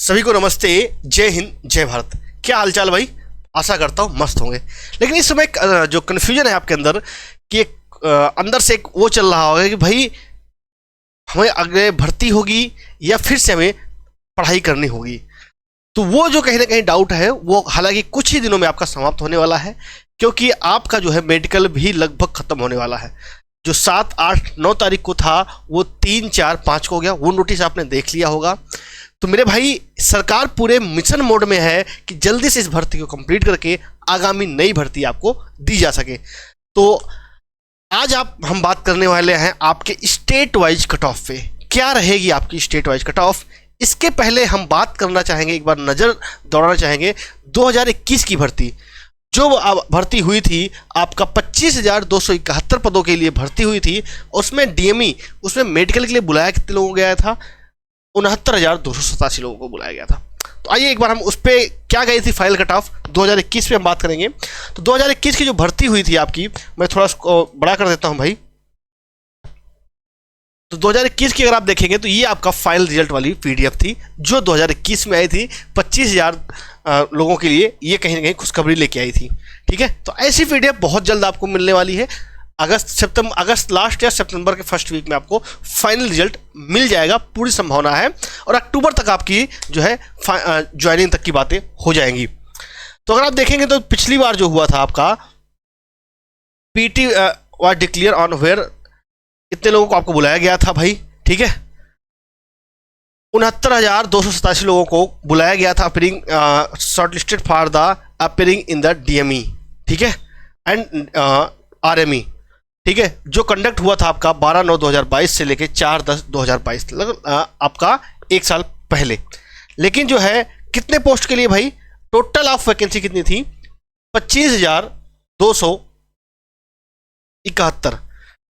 सभी को नमस्ते, जय हिंद, जय भारत। क्या हालचाल भाई? आशा करता हूँ मस्त होंगे। लेकिन इस समय जो कन्फ्यूजन है आपके अंदर कि अंदर से एक वो चल रहा होगा कि भाई हमें आगे भर्ती होगी या फिर से हमें पढ़ाई करनी होगी। तो वो जो कहीं ना कहीं डाउट है वो हालांकि कुछ ही दिनों में आपका समाप्त होने वाला है, क्योंकि आपका जो है मेडिकल भी लगभग खत्म होने वाला है। जो 7, 8, 9 तारीख को था वो 3, 4, 5 को हो गया। वो नोटिस आपने देख लिया होगा। तो मेरे भाई सरकार पूरे मिशन मोड में है कि जल्दी से इस भर्ती को कंप्लीट करके आगामी नई भर्ती आपको दी जा सके। तो आज हम बात करने वाले हैं आपके स्टेट वाइज कट ऑफ पे। क्या रहेगी आपकी स्टेट वाइज कट ऑफ? इसके पहले हम बात करना चाहेंगे, एक बार नज़र दौड़ाना चाहेंगे 2021 की भर्ती। जो भर्ती हुई थी आपका 25,271 पदों के लिए भर्ती हुई थी। उसमें डीएमई, उसमें मेडिकल के लिए बुलाया कितने लोगों को गया था? 69,287 लोगों को बुलाया गया था। तो आइए एक बार हम उस पर क्या गई थी फाइनल कट ऑफ 2021 पे हम बात करेंगे। तो 2021 की जो भर्ती हुई थी आपकी, मैं थोड़ा उसको बड़ा कर देता हूं भाई। तो 2021 की अगर आप देखेंगे तो ये आपका फाइनल रिजल्ट वाली पीडीएफ थी जो 2021 में आई थी। 25,000 लोगों के लिए ये कहीं ना कहीं खुशखबरी लेके आई थी। ठीक है, तो ऐसी पीडीएफ बहुत जल्द आपको मिलने वाली है। अगस्त लास्ट या सितंबर के फर्स्ट वीक में आपको फाइनल रिजल्ट मिल जाएगा, पूरी संभावना है। और अक्टूबर तक आपकी जो है ज्वाइनिंग तक की बातें हो जाएंगी। तो अगर आप देखेंगे तो पिछली बार जो हुआ था आपका PT was declare on where, इतने लोगों को आपको बुलाया गया था भाई। ठीक है, 69,287 लोगों को बुलाया गया था appearing shortlisted for the appearing in the DME. ठीक है, एंड आरएमई। ठीक है, जो कंडक्ट हुआ था आपका 12/9/2022 से लेके 4/10/2022 तक, आपका एक साल पहले। लेकिन जो है कितने पोस्ट के लिए भाई? टोटल ऑफ वैकेंसी कितनी थी? 25,271।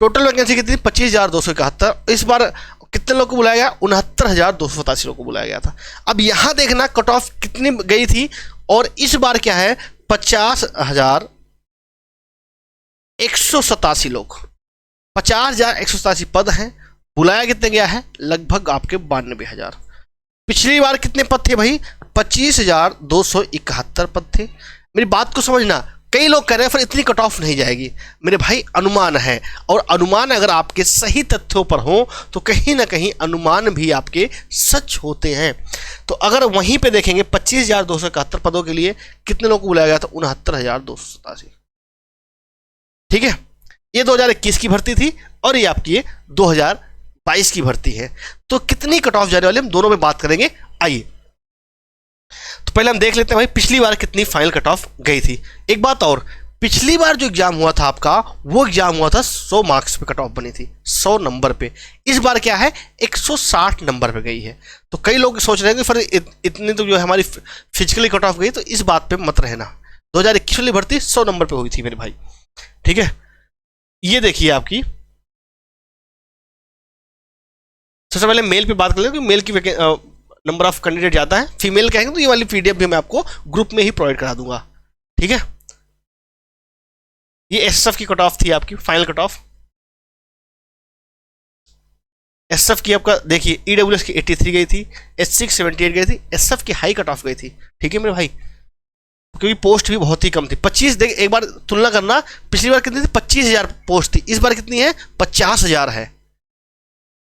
टोटल वैकेंसी कितनी? 25,271। इस बार कितने लोग को बुलाया गया? 69,287 लोग को बुलाया गया था। अब यहां देखना कट ऑफ कितनी गई थी और इस बार क्या है? 50,187 लोग। 50,187 पद हैं। बुलाया कितने गया है? लगभग आपके 92,000। पिछली बार कितने पद थे भाई? 25,271 पद थे। मेरी बात को समझना, कई लोग कह रहे हैं फिर इतनी कट ऑफ नहीं जाएगी। मेरे भाई अनुमान है, और अनुमान अगर आपके सही तथ्यों पर हो तो कहीं ना कहीं अनुमान भी आपके सच होते हैं। तो अगर वहीं पे देखेंगे 25,271 पदों के लिए कितने लोगों को बुलाया गया था? 69,287। ठीक है, ये 2021 की भर्ती थी और ये आपकी 2022 की भर्ती है। तो कितनी कट ऑफ जाने वाली हम दोनों में बात करेंगे। आइए तो पहले हम देख लेते हैं भाई पिछली बार कितनी फाइनल कट ऑफ गई थी। एक बात और, पिछली बार जो एग्जाम हुआ था आपका, वो एग्जाम हुआ था 100 मार्क्स पे कट ऑफ बनी थी, 100 नंबर पे। इस बार क्या है? 160 नंबर पे गई है। तो कई लोग सोच रहे हैं कि फिर इतनी तो जो है हमारी फिजिकली कट ऑफ गई, तो इस बात पे मत रहना। 2021 वाली भर्ती 100 नंबर पे हुई थी मेरे भाई। ठीक है, ये देखिए आपकी। सबसे पहले मेल पे बात कर लें कि मेल की नंबर ऑफ कैंडिडेट ज़्यादा है। फीमेल कहेंगे तो ये वाली पीडीएफ भी मैं आपको ग्रुप में ही प्रोवाइड करा दूंगा। ठीक है, ये एसएफ की कट ऑफ थी आपकी फाइनल कट ऑफ। एसएफ की आपका देखिए ईडब्ल्यूएस की 83 गई थी, एससी की 78 गई थी, एसएफ की हाई कट ऑफ गई थी। ठीक है मेरे भाई, क्योंकि पोस्ट भी बहुत ही कम थी। 25, देख एक बार तुलना करना, पिछली बार कितनी थी? 25,000 पोस्ट थी। इस बार कितनी है? 50,000 है।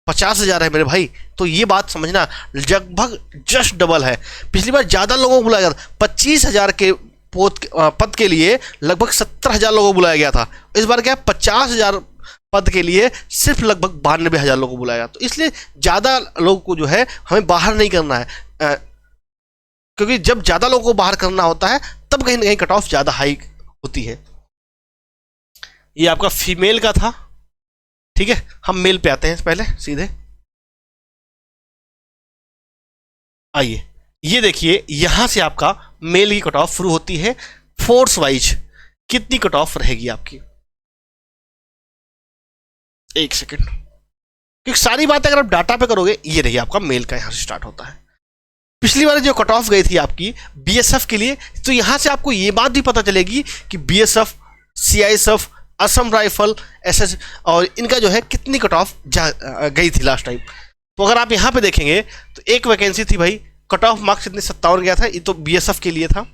50,000 है मेरे भाई। तो ये बात समझना, लगभग जस्ट डबल है। पिछली बार ज़्यादा लोगों को बुलाया गया था, 25,000 के पद के लिए लगभग 70,000 लोगों को बुलाया गया था। इस बार क्या है? 50,000 पद के लिए सिर्फ लगभग 92,000 लोगों को बुलाया गया। तो इसलिए ज़्यादा लोगों को जो है हमें बाहर नहीं करना है, क्योंकि जब ज़्यादा लोगों को बाहर करना होता है तब कहीं ना कहीं कट ऑफ ज़्यादा हाई होती है। ये आपका फीमेल का था। ठीक है, हम मेल पे आते हैं पहले सीधे। आइए, ये देखिए यहां से आपका मेल की कट ऑफ शुरू होती है। फोर्स वाइज कितनी कट ऑफ रहेगी आपकी? एक सेकंड, क्योंकि सारी बातें अगर आप डाटा पे करोगे, ये देखिए आपका मेल का यहां से स्टार्ट होता है। पिछली बार जो कट ऑफ गई थी आपकी बीएसएफ के लिए, तो यहां से आपको ये बात भी पता चलेगी कि BSF, CISF, Assam rifle, SS और इनका जो है कितनी कट ऑफ गई थी लास्ट टाइम। तो अगर आप यहाँ पे देखेंगे तो एक वैकेंसी थी भाई कट ऑफ मार्क्स इतने 57 गया था, ये तो बीएसएफ के लिए था,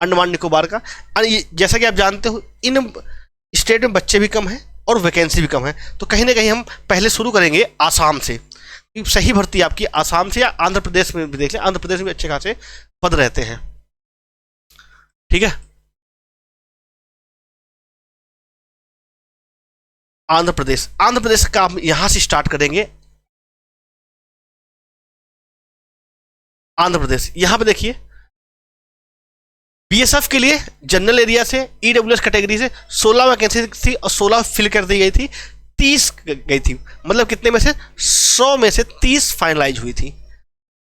अंडमान निकोबार का। जैसा कि आप जानते हो इन स्टेट में बच्चे भी कम हैं और वैकेंसी भी कम है, तो कहीं ना कहीं हम पहले शुरू करेंगे आसाम से। सही भर्ती आपकी आसाम से या आंध्र प्रदेश में भी देख लें, आंध्र प्रदेश में अच्छे खासे पद रहते हैं। ठीक है, आंध्र प्रदेश का आप यहां से स्टार्ट करेंगे। आंध्र प्रदेश, यहां पे देखिए बीएसएफ के लिए जनरल एरिया से ईडब्ल्यूएस कैटेगरी से 16 वैकेंसी थी और 16 फिल कर दी गई थी, 30 गई थी, मतलब कितने में से 100 में से 30 फाइनलाइज हुई थी।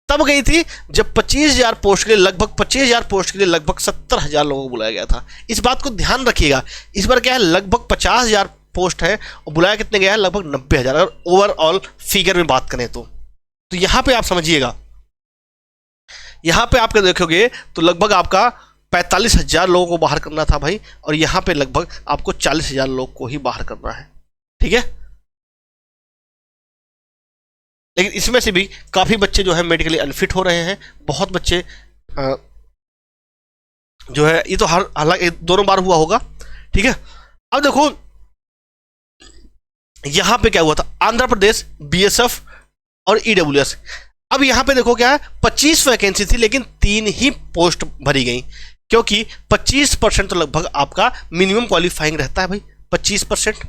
तब गई थी जब 25,000 पोस्ट के लिए लगभग 25,000 पोस्ट के लिए लगभग 70,000 लोगों को बुलाया गया था। इस बात को ध्यान रखिएगा, इस बार क्या है लगभग 50,000 पोस्ट है और बुलाया कितने गया है लगभग 90,000, अगर ओवरऑल फिगर में बात करें तो यहां पे आप समझिएगा, यहां पे आप देखोगे तो लगभग आपका 45,000 लोगों को बाहर करना था भाई, और यहां पे लगभग आपको 40,000 लोग को ही बाहर करना है। ठीक है, लेकिन इसमें से भी काफी बच्चे जो है मेडिकली अनफिट हो रहे हैं, बहुत बच्चे जो है, ये तो हालांकि दोनों बार हुआ होगा। ठीक है, अब देखो यहां पे क्या हुआ था, आंध्र प्रदेश बीएसएफ और ईडब्ल्यूएस। अब यहां पे देखो क्या है, 25 वैकेंसी थी लेकिन 3 ही पोस्ट भरी गई, क्योंकि 25% तो लगभग आपका मिनिमम क्वालिफाइंग रहता है भाई, 25%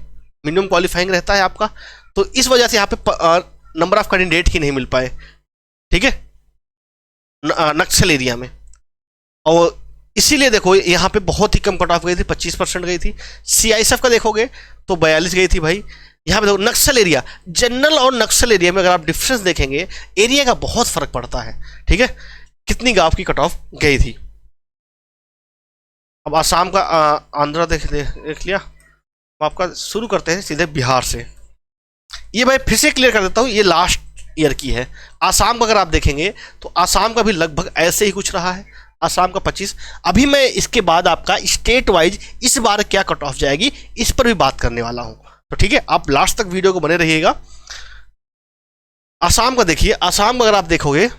मिनिमम क्वालिफाइंग रहता है आपका, तो इस वजह से यहाँ पे नंबर ऑफ कैंडिडेट ही नहीं मिल पाए। ठीक है, नक्सल एरिया में, और इसीलिए देखो यहाँ पे बहुत ही कम कट ऑफ गई थी, 25% गई थी। सीआईएसएफ का देखोगे तो 42 गई थी भाई। यहाँ पे देखो नक्सल एरिया, जनरल और नक्सल एरिया में अगर आप डिफरेंस देखेंगे, एरिया का बहुत फर्क पड़ता है। ठीक है, कितनी गांव की कट ऑफ गई थी। अब आसाम का आंध्रा देख लिया, अब आपका शुरू करते हैं सीधे बिहार से। ये भाई फिर से क्लियर कर देता हूँ, ये लास्ट ईयर की है। आसाम का अगर आप देखेंगे तो आसाम का भी लगभग ऐसे ही कुछ रहा है, आसाम का 25। अभी मैं इसके बाद आपका स्टेट वाइज इस बार क्या कट ऑफ जाएगी इस पर भी बात करने वाला हूं, तो ठीक है आप लास्ट तक वीडियो को बने रहिएगा। आसाम का देखिए, आसाम का अगर आप देखोगे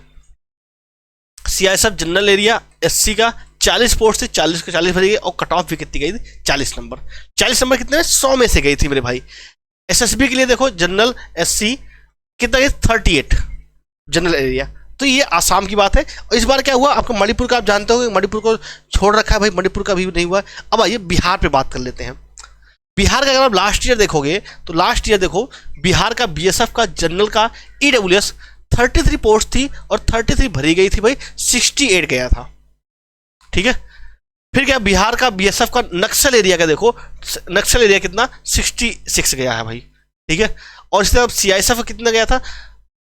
सीआईएसएफ जनरल एरिया एससी का 40 पोस्ट थी, 40 के 40 भरी गई, और कट ऑफ भी कितनी गई थी 40 नंबर। 40 नंबर कितने 100 में से गई थी मेरे भाई। एसएसबी के लिए देखो जनरल एससी कितना गई 38 जनरल एरिया, तो ये आसाम की बात है। और इस बार क्या हुआ आपको मणिपुर का, आप जानते हो मणिपुर को छोड़ रखा है भाई, मणिपुर का भी नहीं हुआ। अब आइए बिहार पे बात कर लेते हैं। बिहार का अगर आप लास्ट ईयर देखोगे तो लास्ट ईयर देखो बिहार का बीएसएफ का जनरल का ईडब्ल्यूएस 33 पोस्ट थी और 33 भरी गई थी भाई, 68 गया था। ठीक है, फिर क्या बिहार का बीएसएफ का नक्सल एरिया का देखो, नक्सल एरिया कितना 66 गया है भाई। ठीक है, और इस तरह सीआईएसएफ का कितना गया था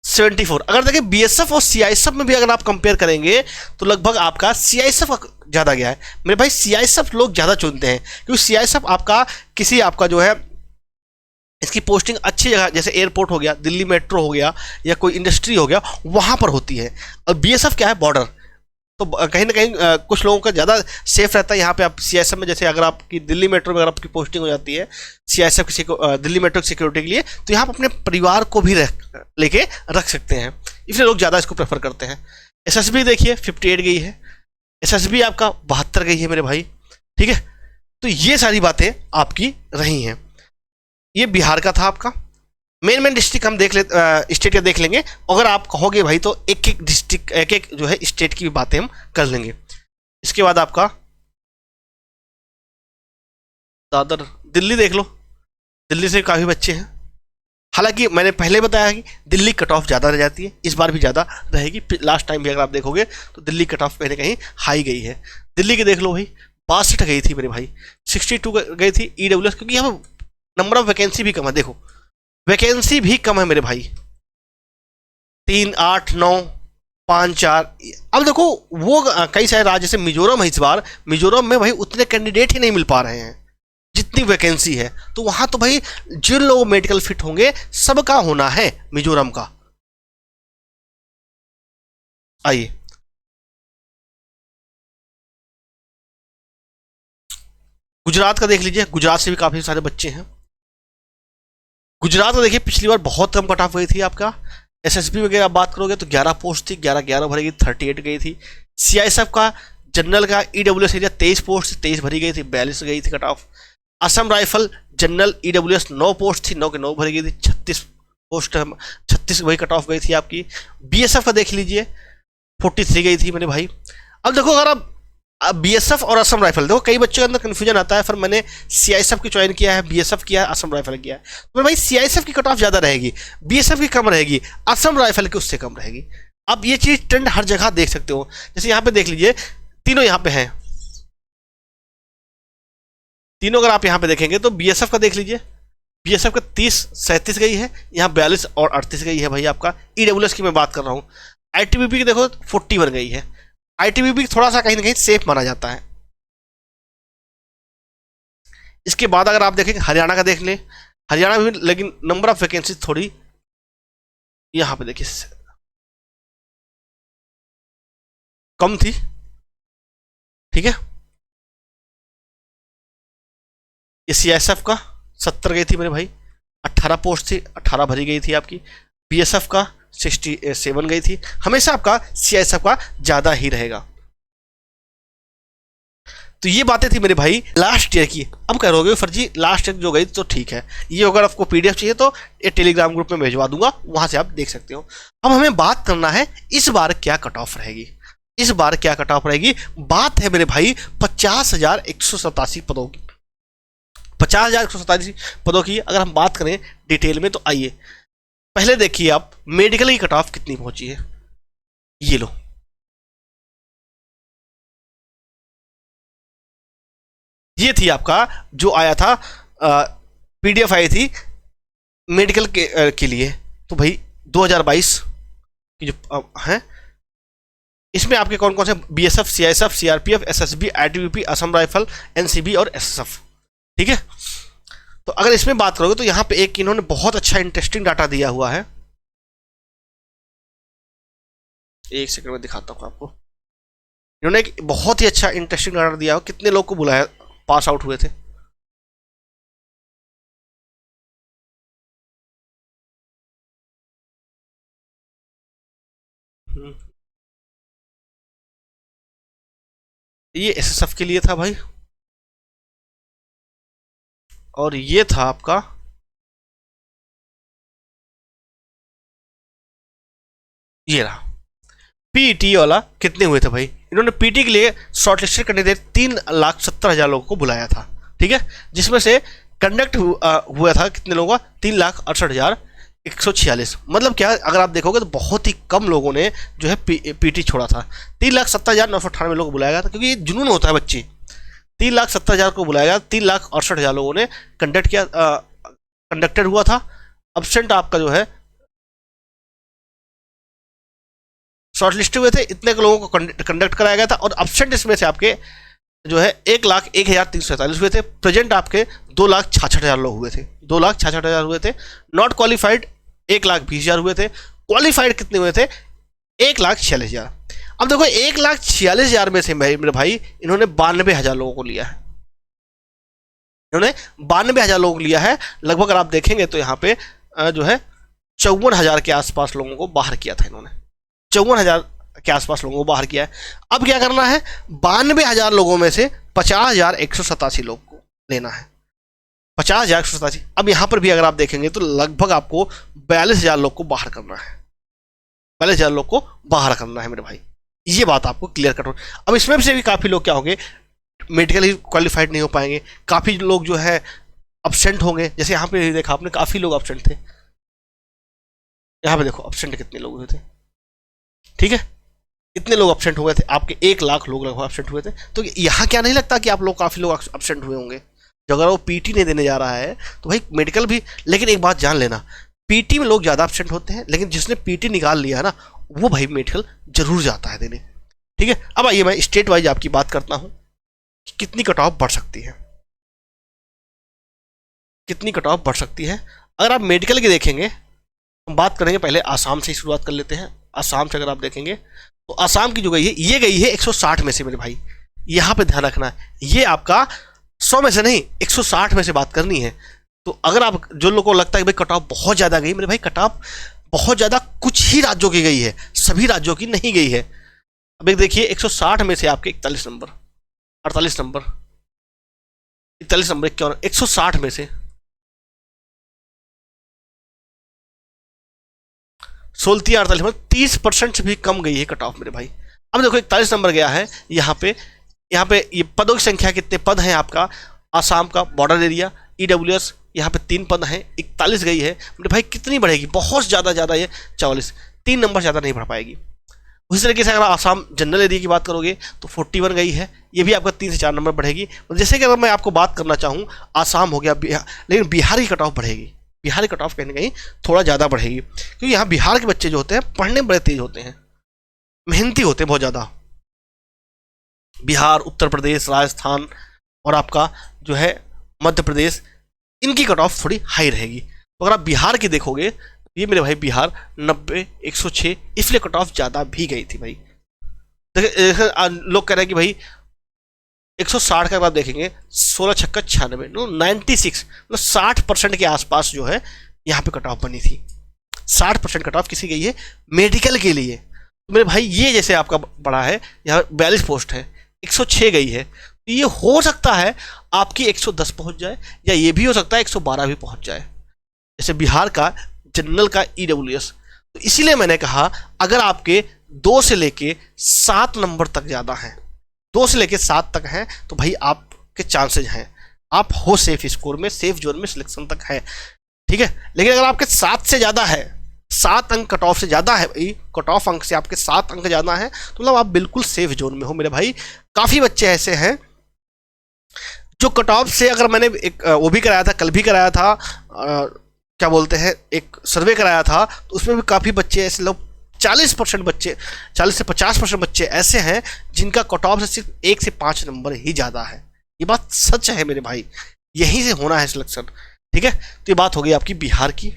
74। अगर देखें बीएसएफ और सीआईएसएफ में भी अगर आप कंपेयर करेंगे तो लगभग आपका सीआईएसएफ का ज्यादा गया है मेरे भाई। सीआईएसएफ लोग ज्यादा चुनते हैं क्योंकि सीआईएसएफ आपका किसी आपका जो है इसकी पोस्टिंग अच्छी जगह जैसे एयरपोर्ट हो गया, दिल्ली मेट्रो हो गया, या कोई इंडस्ट्री हो गया, वहां पर होती है। और बीएसएफ क्या है बॉर्डर, तो कहीं ना कहीं कुछ लोगों का ज़्यादा सेफ रहता है। यहाँ पे आप सीआईएसएफ में जैसे अगर आपकी दिल्ली मेट्रो में अगर आपकी पोस्टिंग हो जाती है सीआईएसएफ की दिल्ली मेट्रो की सिक्योरिटी के लिए, तो यहाँ आप अपने परिवार को भी लेके रख सकते हैं, इसलिए लोग ज़्यादा इसको प्रेफर करते हैं। एसएसबी देखिए 58 गई है, एसएसबी आपका 72 गई है मेरे भाई। ठीक है, तो ये सारी बातें आपकी रही हैं। ये बिहार का था आपका। मेन डिस्ट्रिक्ट हम देख ले स्टेट का देख लेंगे, अगर आप कहोगे भाई तो एक एक डिस्ट्रिक्ट एक एक जो है स्टेट की भी बातें हम कर लेंगे। इसके बाद आपका दादर दिल्ली देख लो, दिल्ली से काफ़ी बच्चे हैं। हालांकि मैंने पहले बताया कि दिल्ली कट ऑफ ज़्यादा रह जाती है, इस बार भी ज़्यादा रहेगी। लास्ट टाइम भी अगर आप देखोगे तो दिल्ली कट ऑफ कहीं ना कहीं हाई गई है। दिल्ली की देख लो भाई 62 गई थी मेरे भाई, 62 गई थी ईडब्ल्यूएस, क्योंकि यहाँ नंबर ऑफ वैकेंसी भी कम है। देखो वैकेंसी भी कम है मेरे भाई, 3, 8, 9, 5, 4। अब देखो वो कई सारे राज्य जैसे मिजोरम है, इस बार मिजोरम में भाई उतने कैंडिडेट ही नहीं मिल पा रहे हैं जितनी वैकेंसी है, तो वहां तो भाई जिन लोग मेडिकल फिट होंगे सबका होना है मिजोरम का। आइए गुजरात का देख लीजिए, गुजरात से भी काफी सारे बच्चे हैं। गुजरात में देखिए पिछली बार बहुत कम कट ऑफ गई थी आपका, एसएसबी वगैरह आप बात करोगे तो 11 पोस्ट थी, 11 भरी गई, 38 गई थी। सीआईएसएफ का जनरल का ईडब्ल्यूएस एरिया 23 पोस्ट थी, 23 भरी गई थी, 42 गई थी cut off. Assam rifle general EWS 9 post थी, 9 के 9 भरी गई थी, 36 पोस्ट 36 वही कट ऑफ गई थी आपकी। बीएसएफ का देख लीजिए 43 गई थी मेरे भाई। अब देखो अगर आप बीएसएफ और असम राइफल, देखो कई बच्चों के अंदर कंफ्यूजन आता है, फिर मैंने सीआईएसएफ की ज्वाइन किया है, बीएसएफ किया है, असम राइफल किया है, तो भाई सीआईएसएफ की कट ऑफ ज्यादा रहेगी, बीएसएफ की कम रहेगी, असम राइफल की उससे कम रहेगी। अब ये चीज ट्रेंड हर जगह देख सकते हो, जैसे यहाँ पे देख लीजिए तीनों यहाँ पे हैं, तीनों अगर आप यहाँ पे देखेंगे तो बीएसएफ का देख लीजिए, बीएसएफ का 30-37 गई है, यहाँ 42 और 38 गई है भाई आपका। ईडब्ल्यूएस की मैं बात कर रहा हूँ। आईटीबीपी की देखो 41 गई है। आईटीबीपी थोड़ा सा कहीं ना कहीं सेफ माना जाता है। इसके बाद अगर आप देखेंगे हरियाणा का देख लें, हरियाणा में लेकिन नंबर ऑफ वैकेंसी थोड़ी यहां पे देखिए कम थी, ठीक है। ये सीआईएसएफ का 70 गई थी मेरे भाई, 18 पोस्ट थी, 18 भरी गई थी आपकी। बीएसएफ का 67 गई थी। हमेशा आपका सीआईएसएफ का ज्यादा ही रहेगा। तो ये बातें थी मेरे भाई लास्ट ईयर की। अब कह रहोगे फर्जी लास्ट ईयर जो गई तो ठीक है, ये अगर आपको पीडीएफ चाहिए तो ये टेलीग्राम ग्रुप में भेजवा दूंगा, वहां से आप देख सकते हो। अब हमें बात करना है इस बार क्या कट ऑफ रहेगी, इस बार क्या कट ऑफ रहेगी। बात है मेरे भाई 50,187 पदों की, 50,187 पदों की। अगर हम बात करें डिटेल में तो आइए पहले देखिए आप मेडिकल की कट ऑफ कितनी पहुंची है। ये लो, ये थी आपका जो आया था पीडीएफ आई थी मेडिकल के लिए। तो भाई 2022 की जो है इसमें आपके कौन कौन से BSF, CISF, CRPF, SSB, ITBP, Assam rifle, NCB और एसएसएफ, ठीक है। तो अगर इसमें बात करोगे तो यहाँ पे एक इन्होंने बहुत अच्छा इंटरेस्टिंग डाटा दिया हुआ है, एक सेकंड में दिखाता हूँ आपको। इन्होंने एक बहुत ही अच्छा इंटरेस्टिंग डाटा दिया हो, कितने लोग को बुलाया पास आउट हुए थे। ये एसएसएफ के लिए था भाई, और ये था आपका ये रहा पीटी वाला। कितने हुए थे भाई, इन्होंने पीटी के लिए शॉर्टलिस्टेड कैंडिडेट 3,70,000 लोगों को बुलाया था, ठीक है। जिसमें से कंडक्ट हुआ था कितने लोगों का, 3,68,146। मतलब क्या, अगर आप देखोगे तो बहुत ही कम लोगों ने जो है पीटी छोड़ा था। 3,70,998 लोग को बुलाया गया था, क्योंकि जुनून होता है बच्चे। 3,70,000 को बुलाया गया, 3,68,000 लोगों ने कंडक्ट किया, कंडक्टेड हुआ था। अब्सेंट आपका जो है शॉर्टलिस्ट हुए थे, इतने लोगों को कंडक्ट कराया गया था। और अब्सेंट इसमें से आपके जो है 1,01,347 हुए थे। प्रेजेंट आपके 2,66,000 लोग हुए थे, 2,66,000 हुए थे। नॉट क्वालिफाइड 1,20,000 हुए थे। क्वालिफाइड कितने हुए थे, 1,46,000। अब देखो 1,46,000 में से मेरे भाई इन्होंने 92,000 लोगों को लिया है, इन्होंने 92,000 लोगों को लिया है। लगभग अगर आप देखेंगे तो यहाँ पे जो है 54,000 के आसपास लोगों को बाहर किया था इन्होंने, 54,000 के आसपास लोगों को बाहर किया है। अब क्या करना है, 92,000 लोगों में से 50,187 लोग को लेना है, 50,187। अब यहां पर भी अगर आप देखेंगे तो लगभग आपको 42,000 लोग को बाहर करना है, 42,000 लोग को बाहर करना है मेरे भाई। ये बात आपको क्लियर कट हो। अब इसमें से भी काफी लोग क्या होंगे, मेडिकली क्वालिफाइड नहीं हो पाएंगे, काफी लोग जो है अब्सेंट होंगे। जैसे यहाँ पे देखा आपने काफी लोग अब्सेंट थे, यहाँ पे देखो अब्सेंट कितने लोग हुए थे, ठीक है। इतने लोग अब्सेंट हुए थे, आपके 1,00,000 लोग लगभग अब्सेंट हुए थे। तो यहाँ क्या नहीं लगता कि आप लोग काफी लोग अब्सेंट हुए होंगे। जो अगर वो पीटी नहीं देने जा रहा है तो भाई मेडिकल भी, लेकिन एक बात जान लेना, पीटी में लोग ज्यादा अब्सेंट होते हैं, लेकिन जिसने पीटी निकाल लिया है ना वो भाई मेडिकल जरूर जाता है देने, ठीक है। अब आइए मैं स्टेट वाइज आपकी बात करता हूं कि कितनी कट ऑफ बढ़ सकती है, कितनी कट ऑफ बढ़ सकती है। अगर आप मेडिकल की देखेंगे, हम बात करेंगे पहले आसाम से ही शुरुआत कर लेते हैं। आसाम से अगर आप देखेंगे तो आसाम की जो गई है, ये गई है 160 में से मेरे भाई, यहां पे ध्यान रखना है। ये आपका 100 में से नहीं, 160 में से बात करनी है। तो अगर आप जो लोगों को लगता है कि भाई कट ऑफ बहुत ज्यादा गई, मेरे भाई कट ऑफ बहुत ज़्यादा कुछ ही राज्यों की गई है, सभी राज्यों की नहीं गई है। अब एक देखिए 160 में से आपके 41 नंबर, 48 नंबर, 41 नंबर, 51, 160 में से 16 48 में 30% से भी कम गई है कट ऑफ मेरे भाई। अब देखो 41 नंबर गया है यहाँ पे ये पदों की संख्या कितने पद हैं आपका, आसाम का बॉर्डर एरिया ईडब्ल्यूएस, यहाँ पे 3 पद हैं, 41 गई है मेरे भाई। कितनी बढ़ेगी, बहुत ज़्यादा ये 44, 3 नंबर ज़्यादा नहीं बढ़ पाएगी। उसी तरीके से अगर आसाम जनरल एरिया की बात करोगे तो 41 गई है, ये भी आपका 3 से 4 नंबर बढ़ेगी। जैसे कि अगर मैं आपको बात करना चाहूँ, आसाम हो गया, बिहार, लेकिन बिहार की कट ऑफ बढ़ेगी, बिहार की कट ऑफ कहीं ना कहीं थोड़ा ज़्यादा बढ़ेगी, क्योंकि यहाँ बिहार के बच्चे जो होते हैं पढ़ने में बड़े तेज होते हैं, मेहनती होते हैं बहुत ज़्यादा। बिहार, उत्तर प्रदेश, राजस्थान और आपका जो है मध्य प्रदेश, इनकी कट ऑफ थोड़ी हाई रहेगी। तो अगर आप बिहार की देखोगे, ये मेरे भाई बिहार 90, 106, इसलिए कट ऑफ ज़्यादा भी गई थी भाई। देखिए लोग कह रहे हैं कि भाई 160 का आप देखेंगे, 16 छक्का 96, 96, मतलब 60% के आसपास जो है यहाँ पे कट ऑफ बनी थी। 60% कट ऑफ किसी गई है मेडिकल के लिए। तो मेरे भाई ये जैसे आपका बड़ा है, यहाँ 42 पोस्ट है, 106 गई है, तो ये हो सकता है आपकी 110 पहुँच जाए, या ये भी हो सकता है 112 भी पहुँच जाए, जैसे बिहार का जनरल का ईडब्ल्यूएस। तो इसीलिए मैंने कहा अगर आपके 2 से लेके 7 नंबर तक ज़्यादा हैं, 2 से लेके 7 तक हैं, तो भाई आपके चांसेज हैं, आप हो सेफ स्कोर में, सेफ जोन में सिलेक्शन तक है, ठीक है। लेकिन अगर आपके 7 से ज़्यादा है, 7 अंक कट ऑफ से ज़्यादा है भाई, कट ऑफ अंक से आपके 7 अंक ज़्यादा है, तो मतलब आप बिल्कुल सेफ जोन में हो मेरे भाई। काफ़ी बच्चे ऐसे हैं जो कट ऑफ से, अगर मैंने एक वो भी कराया था, कल भी कराया था, क्या बोलते हैं, एक सर्वे कराया था, तो उसमें भी काफ़ी बच्चे ऐसे लोग 40% बच्चे, 40 से 50% बच्चे ऐसे हैं जिनका कट ऑफ से सिर्फ 1 से 5 नंबर ही ज़्यादा है। ये बात सच है मेरे भाई, यहीं से होना है सिलेक्शन, ठीक है। तो ये बात हो गई आपकी बिहार की।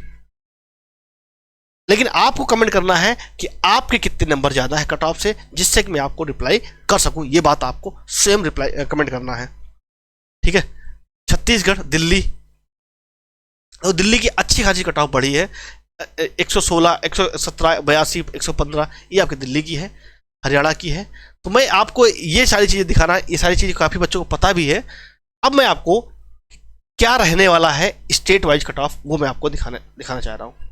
लेकिन आपको कमेंट करना है कि आपके कितने नंबर ज़्यादा है कट ऑफ से, जिससे कि मैं आपको रिप्लाई कर सकूं। ये बात आपको सेम रिप्लाई कमेंट करना है, ठीक है। छत्तीसगढ़, दिल्ली, तो दिल्ली की अच्छी खासी कट ऑफ बढ़ी है, 116, 117, 82, 115, ये आपकी दिल्ली की है, हरियाणा की है। तो मैं आपको ये सारी चीज़ें दिखाना, ये सारी चीज़ें काफ़ी बच्चों को पता भी है। अब मैं आपको क्या रहने वाला है स्टेट वाइज कट ऑफ, वो मैं आपको दिखाना चाह रहा हूँ।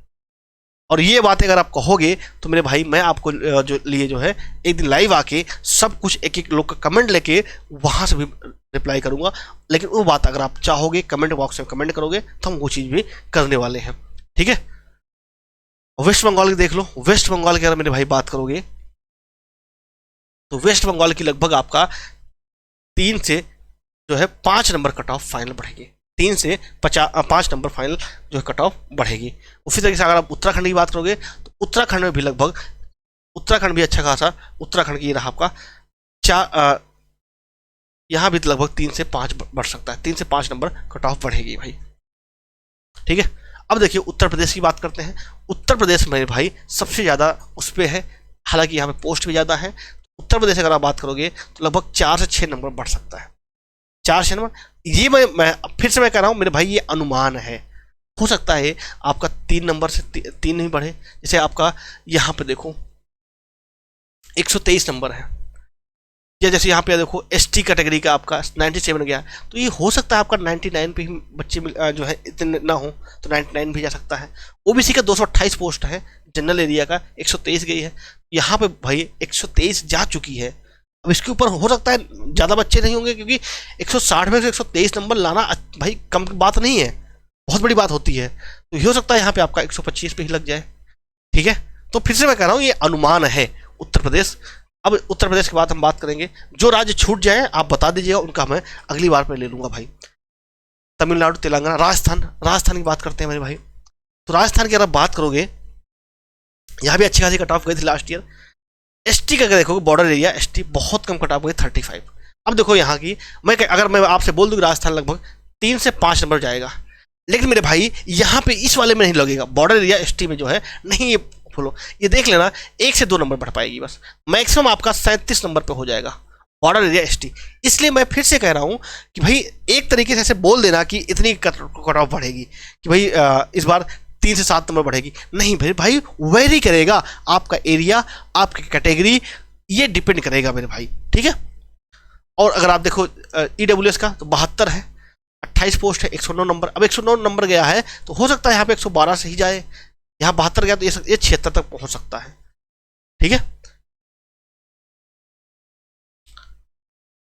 और ये बातें अगर आप कहोगे तो मेरे भाई मैं आपको जो है एक दिन लाइव आके सब कुछ एक एक लोग का कमेंट लेके वहाँ से भी रिप्लाई करूँगा। लेकिन वो बात अगर आप चाहोगे कमेंट बॉक्स में कमेंट करोगे तो हम वो चीज़ भी करने वाले हैं, ठीक है। वेस्ट बंगाल की देख लो, वेस्ट बंगाल की अगर मेरे भाई बात करोगे तो वेस्ट बंगाल की लगभग आपका 3 से जो है 5 नंबर कट ऑफ फाइनल बढ़ेगी, 3 से 5 नंबर फाइनल जो है कट ऑफ बढ़ेगी। उसी तरीके से अगर आप उत्तराखंड की बात करोगे तो उत्तराखंड में भी लगभग, उत्तराखंड भी अच्छा खासा, उत्तराखंड की रहा आपका यहाँ भी लगभग 3 से 5 बढ़ सकता है, 3 से 5 नंबर कट ऑफ बढ़ेगी भाई, ठीक है। अब देखिए उत्तर प्रदेश की बात करते हैं। उत्तर प्रदेश में भाई सबसे ज़्यादा उस पर है, हालांकि यहाँ पे पोस्ट भी ज़्यादा है। उत्तर प्रदेश अगर आप बात करोगे तो लगभग 4 से 6 नंबर बढ़ सकता है, 4 से नंबर। ये मैं फिर से मैं कह रहा हूँ मेरे भाई, ये अनुमान है, हो सकता है आपका 3 नंबर से 3 नहीं बढ़े। जैसे आपका यहाँ पे देखो 123 नंबर है, या जैसे यहाँ पे देखो एसटी कैटेगरी का आपका 97 गया, तो ये हो सकता है आपका 99 पे ही बच्चे जो है इतने ना हो, तो 99 भी जा सकता है। ओबीसी का 228 पोस्ट है, जनरल एरिया का 123 गई है, यहाँ पे भाई 123 जा चुकी है। अब इसके ऊपर हो सकता है ज़्यादा बच्चे नहीं होंगे, क्योंकि 160 में से 123 नंबर लाना भाई कम बात नहीं है, बहुत बड़ी बात होती है। तो ये हो सकता है यहाँ पे आपका 125 पे ही लग जाए, ठीक है। तो फिर से मैं कह रहा हूँ ये अनुमान है उत्तर प्रदेश। अब उत्तर प्रदेश के बाद हम बात करेंगे, जो राज्य छूट जाए आप बता दीजिएगा, उनका मैं अगली बार पे ले लूँगा भाई। तमिलनाडु, तेलंगाना, राजस्थान की बात करते हैं मेरे भाई। तो राजस्थान की अगर बात करोगे, यहाँ भी अच्छी खासी कट ऑफ गई थी लास्ट ईयर। एसटी का अगर देखोगे बॉर्डर एरिया, एसटी बहुत कम कट ऑफ गई, 35। अब देखो यहाँ की अगर मैं आपसे बोल दूँ राजस्थान लगभग 3 से 5 नंबर जाएगा, लेकिन मेरे भाई यहाँ पे इस वाले में नहीं लगेगा, बॉर्डर एरिया एसटी में जो है नहीं, ये फॉलो ये देख लेना 1 से 2 नंबर बढ़ पाएगी बस, मैक्सिमम आपका 37 नंबर पे हो जाएगा बॉर्डर एरिया एसटी। इसलिए मैं फिर से कह रहा हूँ कि भाई एक तरीके से ऐसे बोल देना कि इतनी कट ऑफ बढ़ेगी कि भाई इस बार 3 से 7 नंबर बढ़ेगी, नहीं भाई भाई वेरी करेगा, आपका एरिया, आपकी कैटेगरी, ये डिपेंड करेगा मेरे भाई, ठीक है। और अगर आप देखो ईडब्ल्यूएस का तो 72 है, 28 पोस्ट है, 109 नंबर। अब 109 नंबर गया है तो हो सकता है यहाँ पे 112 से ही जाए, यहाँ 72 गया तो ये 76 तक पहुंच सकता है, ठीक है।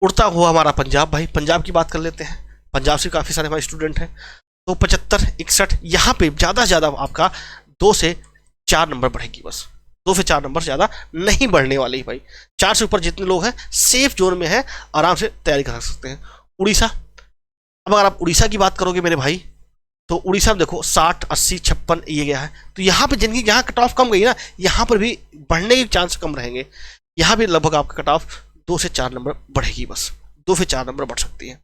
उड़ता हुआ हमारा पंजाब, भाई पंजाब की बात कर लेते हैं। पंजाब से काफ़ी सारे हमारे स्टूडेंट हैं, तो 75, 61 यहाँ पे ज़्यादा से ज़्यादा आपका 2 से 4 नंबर बढ़ेगी, बस 2 से 4 नंबर से ज़्यादा नहीं बढ़ने वाली भाई। 4 से ऊपर जितने लोग हैं सेफ जोन में हैं, आराम से तैयारी कर सकते हैं। उड़ीसा, अब अगर आप उड़ीसा की बात करोगे मेरे भाई, तो उड़ीसा में देखो 60, 80, 56 ये गया है, तो यहाँ पे जिनकी यहाँ कट ऑफ कम गई ना, यहाँ पर भी बढ़ने के चांस कम रहेंगे। यहाँ भी लगभग आपका कट ऑफ 2 से 4 नंबर बढ़ेगी, बस 2 से 4 नंबर बढ़ सकती है।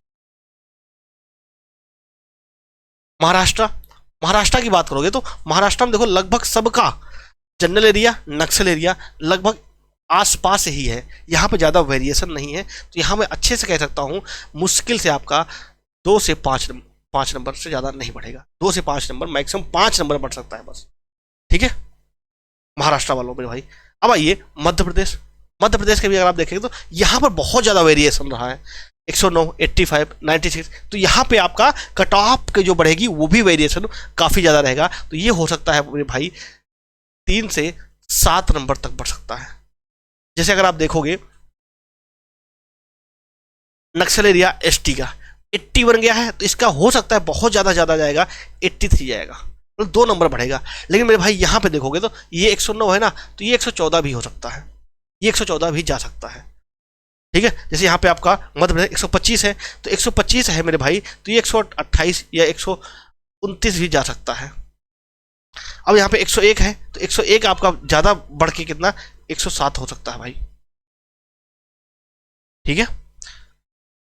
महाराष्ट्र, महाराष्ट्र की बात करोगे तो महाराष्ट्र में देखो लगभग सबका जनरल एरिया, नक्सल एरिया लगभग आसपास ही है, यहाँ पे ज़्यादा वेरिएशन नहीं है, तो यहाँ मैं अच्छे से कह सकता हूँ मुश्किल से आपका 2 से 5 नंबर से ज़्यादा नहीं बढ़ेगा, 2 से 5 नंबर, मैक्सिमम 5 नंबर बढ़ सकता है बस, ठीक है महाराष्ट्र वालों मेरे भाई। अब आइए मध्य प्रदेश, मध्य प्रदेश के भी अगर आप देखेंगे तो यहाँ पर बहुत ज़्यादा वेरिएशन रहा है, 109, 85, 96, तो यहाँ पे आपका कट ऑफ के जो बढ़ेगी वो भी वेरिएशन काफ़ी ज़्यादा रहेगा, तो ये हो सकता है मेरे भाई 3 से 7 नंबर तक बढ़ सकता है। जैसे अगर आप देखोगे नक्सल एरिया एसटी का 81 गया है, तो इसका हो सकता है बहुत ज़्यादा जाएगा, 83 जाएगा, तो 2 नंबर बढ़ेगा। लेकिन मेरे भाई यहाँ पे देखोगे तो ये 109 है ना, तो ये 114 भी हो सकता है, ये 114 भी जा सकता है, ठीक है। जैसे यहाँ पे आपका मध्य प्रदेश 125 है, तो 125 है मेरे भाई, तो ये 128 या 129 भी जा सकता है। अब यहाँ पे 101 है, तो 101 आपका ज़्यादा बढ़ के कितना 107 हो सकता है भाई, ठीक है।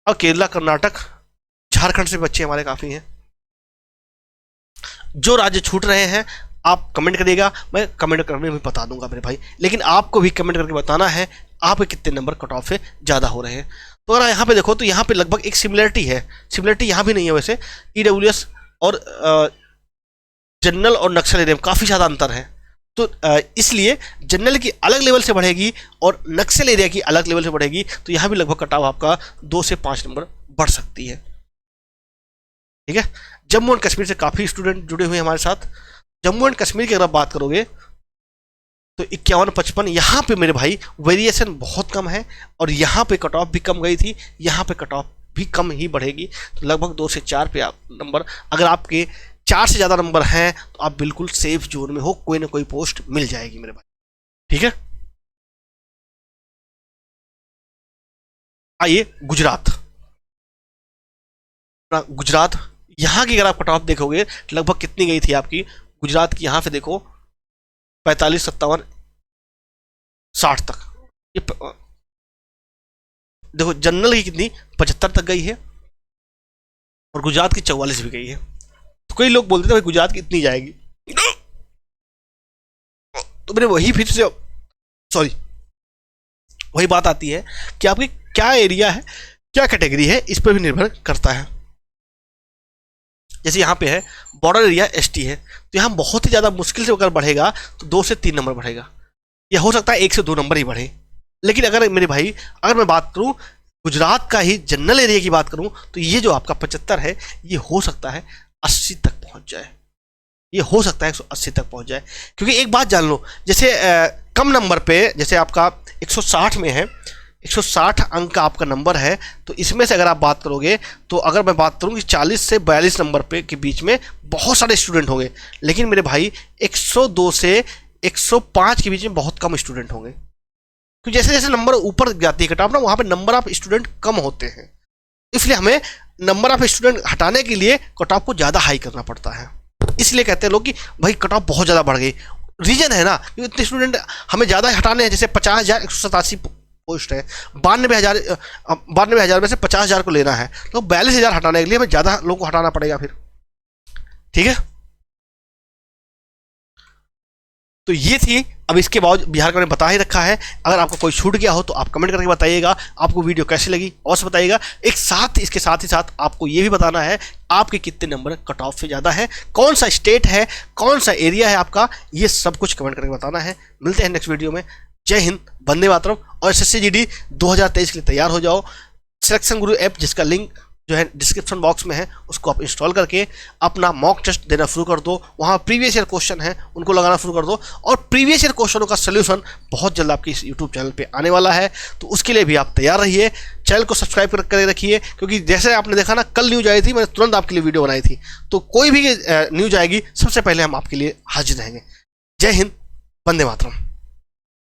अब केरला, कर्नाटक, झारखंड से बच्चे हमारे काफ़ी हैं। जो राज्य छूट रहे हैं आप कमेंट करिएगा, मैं कमेंट करने में बता दूंगा मेरे भाई, लेकिन आपको भी कमेंट करके बताना है आप कितने नंबर कट ऑफ से ज़्यादा हो रहे हैं। तो अगर यहाँ पे देखो तो यहाँ पे लगभग एक सिमिलरिटी है, सिमिलरिटी यहाँ भी नहीं है वैसे, ईडब्ल्यूएस और जनरल और नक्सल एरिया में काफ़ी ज़्यादा अंतर है, तो इसलिए जनरल की अलग लेवल से बढ़ेगी और नक्सल एरिया की अलग लेवल से बढ़ेगी, तो यहाँ भी लगभग कट ऑफ आपका 2 से 5 नंबर बढ़ सकती है, ठीक है। जम्मू एंड कश्मीर से काफ़ी स्टूडेंट जुड़े हुए हैं हमारे साथ। जम्मू एंड कश्मीर की अगर आप बात करोगे तो 51, 55 यहाँ पे मेरे भाई वेरिएशन बहुत कम है, और यहाँ पे कट ऑफ भी कम गई थी, यहाँ पे कट ऑफ भी कम ही बढ़ेगी, तो लगभग 2 से 4 पे आप नंबर, अगर आपके 4 से ज़्यादा नंबर हैं तो आप बिल्कुल सेफ जोन में हो, कोई ना कोई पोस्ट मिल जाएगी मेरे भाई, ठीक है। आइए गुजरात, गुजरात यहाँ की अगर आप कट ऑफ देखोगे लगभग कितनी गई थी आपकी गुजरात की, यहाँ पे देखो 45, 57, 60 तक, ये देखो जनरल की कितनी 75 तक गई है, और गुजरात की 44 भी गई है। तो कई लोग बोलते थे भाई गुजरात की इतनी जाएगी, तो मेरे वही फिर से सॉरी वही बात आती है कि आपकी क्या एरिया है, क्या कैटेगरी है, इस पर भी निर्भर करता है। जैसे यहाँ पे है बॉर्डर एरिया एसटी है, तो यहाँ बहुत ही ज़्यादा मुश्किल से अगर बढ़ेगा तो 2 से 3 नंबर बढ़ेगा, या हो सकता है 1 से 2 नंबर ही बढ़े। लेकिन अगर मेरे भाई अगर मैं बात करूँ गुजरात का ही जनरल एरिया की बात करूँ, तो ये जो आपका 75 है ये हो सकता है 80 तक पहुँच जाए, ये हो सकता है 180 तक पहुँच जाए। क्योंकि एक बात जान लो, जैसे कम नंबर पे जैसे आपका 160 में है, 160 अंक का आपका नंबर है, तो इसमें से अगर आप बात करोगे तो अगर मैं बात करूँ कि 40 से 42 नंबर पे के बीच में बहुत सारे स्टूडेंट होंगे, लेकिन मेरे भाई 102 से 105 के बीच में बहुत कम स्टूडेंट होंगे। क्योंकि जैसे जैसे नंबर ऊपर जाती है कट ऑफ ना, वहाँ पे नंबर ऑफ स्टूडेंट कम होते हैं, इसलिए हमें नंबर ऑफ स्टूडेंट हटाने के लिए कट ऑफ को ज़्यादा हाई करना पड़ता है। इसलिए कहते हैं लोग कि भाई कट ऑफ बहुत ज़्यादा बढ़ गई, रीजन है ना कि इतने स्टूडेंट हमें ज़्यादा हटाने हैं। जैसे 50,000 187 पोस्ट है, 92,000 में से 50,000 को लेना है, तो 42,000 हटाने के लिए हमें ज़्यादा लोगों को हटाना पड़ेगा फिर, ठीक है। तो ये थी। अब इसके बाद बिहार का मैंने बता ही रखा है। अगर आपको कोई छूट गया हो तो आप कमेंट करके बताइएगा, आपको वीडियो कैसी लगी अवश्य बताइएगा। एक साथ इसके साथ ही साथ आपको ये भी बताना है आपके कितने नंबर कट ऑफ से ज़्यादा है, कौन सा स्टेट है, कौन सा एरिया है आपका, ये सब कुछ कमेंट करके बताना है। मिलते हैं नेक्स्ट वीडियो में। जय हिंद, वंदे मातरम। और SSC GD 2023 के लिए तैयार हो जाओ। सिलेक्शन गुरु ऐप जिसका लिंक जो है डिस्क्रिप्शन बॉक्स में है, उसको आप इंस्टॉल करके अपना मॉक टेस्ट देना शुरू कर दो। वहाँ प्रीवियस ईयर क्वेश्चन है उनको लगाना शुरू कर दो, और प्रीवियस ईयर क्वेश्चनों का सोल्यूशन बहुत जल्द आपके इस यूट्यूब चैनल पे आने वाला है। तो उसके लिए भी आप तैयार रहिए। चैनल को सब्सक्राइब करके रखिए, क्योंकि जैसे आपने देखा ना, कल न्यूज आई थी, मैंने तुरंत आपके लिए वीडियो बनाई थी। तो कोई भी न्यूज आएगी सबसे पहले हम आपके लिए हाजिर रहेंगे। जय हिंद, वंदे मातरम।